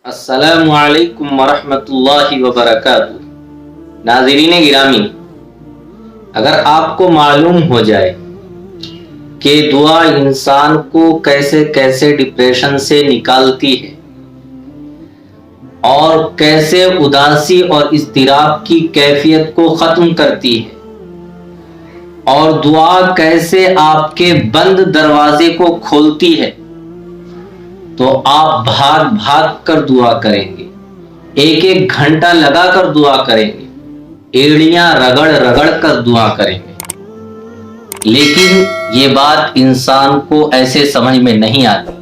السلام علیکم ورحمۃ اللہ وبرکاتہ۔ ناظرین گرامی، اگر آپ کو معلوم ہو جائے کہ دعا انسان کو کیسے کیسے ڈپریشن سے نکالتی ہے اور کیسے اداسی اور اضطراب کی کیفیت کو ختم کرتی ہے اور دعا کیسے آپ کے بند دروازے کو کھولتی ہے، تو آپ بھاگ بھاگ کر دعا کریں گے، ایک ایک گھنٹہ لگا کر دعا کریں گے، ایڑیاں رگڑ رگڑ کر دعا کریں گے۔ لیکن یہ بات انسان کو ایسے سمجھ میں نہیں آتی،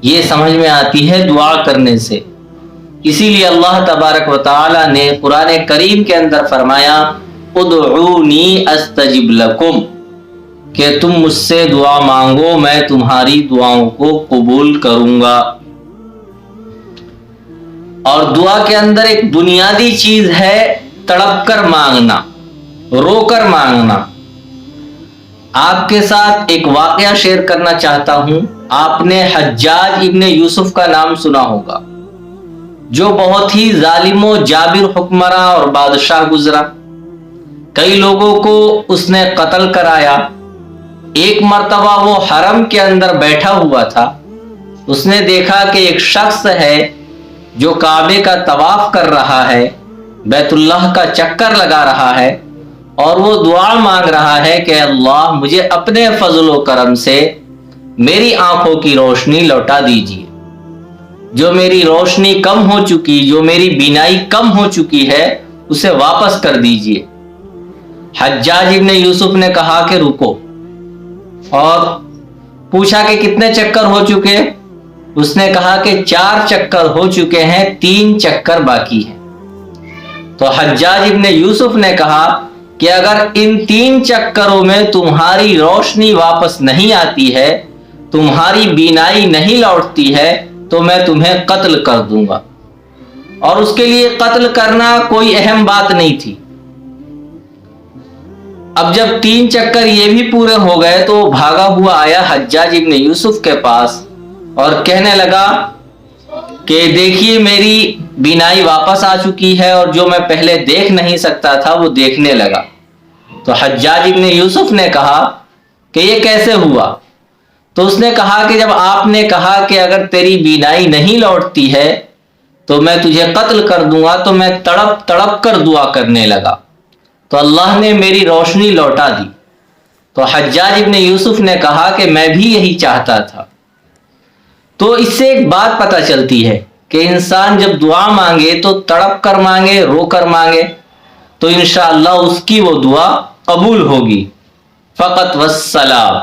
یہ سمجھ میں آتی ہے دعا کرنے سے۔ اسی لیے اللہ تبارک و تعالی نے قرآن کریم کے اندر فرمایا ادعونی استجب لکم، کہ تم مجھ سے دعا مانگو، میں تمہاری دعاؤں کو قبول کروں گا۔ اور دعا کے اندر ایک بنیادی چیز ہے تڑپ کر مانگنا، رو کر مانگنا۔ آپ کے ساتھ ایک واقعہ شیئر کرنا چاہتا ہوں۔ آپ نے حجاج ابن یوسف کا نام سنا ہوگا، جو بہت ہی ظالم و جابر حکمراں اور بادشاہ گزرا۔ کئی لوگوں کو اس نے قتل کرایا۔ ایک مرتبہ وہ حرم کے اندر بیٹھا ہوا تھا، اس نے دیکھا کہ ایک شخص ہے جو کعبے کا طواف کر رہا ہے، بیت اللہ کا چکر لگا رہا ہے، اور وہ دعا مانگ رہا ہے کہ اللہ مجھے اپنے فضل و کرم سے میری آنکھوں کی روشنی لوٹا دیجیے، جو میری روشنی کم ہو چکی، جو میری بینائی کم ہو چکی ہے، اسے واپس کر دیجیے۔ حجاج ابن یوسف نے کہا کہ رکو، اور پوچھا کہ کتنے چکر ہو چکے؟ اس نے کہا کہ 4 چکر ہو چکے ہیں، 3 چکر باقی ہیں۔ تو حجاج ابن یوسف نے کہا کہ اگر ان 3 چکروں میں تمہاری روشنی واپس نہیں آتی ہے، تمہاری بینائی نہیں لوٹتی ہے، تو میں تمہیں قتل کر دوں گا۔ اور اس کے لیے قتل کرنا کوئی اہم بات نہیں تھی۔ اب جب 3 چکر یہ بھی پورے ہو گئے تو بھاگا ہوا آیا حجاج ابن یوسف کے پاس اور کہنے لگا کہ دیکھیے میری بینائی واپس آ چکی ہے، اور جو میں پہلے دیکھ نہیں سکتا تھا وہ دیکھنے لگا۔ تو حجاج ابن یوسف نے کہا کہ یہ کیسے ہوا؟ تو اس نے کہا کہ جب آپ نے کہا کہ اگر تیری بینائی نہیں لوٹتی ہے تو میں تجھے قتل کر دوں گا، تو میں تڑپ تڑپ کر دعا کرنے لگا، تو اللہ نے میری روشنی لوٹا دی۔ تو حجاج ابن یوسف نے کہا کہ میں بھی یہی چاہتا تھا۔ تو اس سے ایک بات پتہ چلتی ہے کہ انسان جب دعا مانگے تو تڑپ کر مانگے، رو کر مانگے، تو انشاءاللہ اس کی وہ دعا قبول ہوگی۔ فقط والسلام۔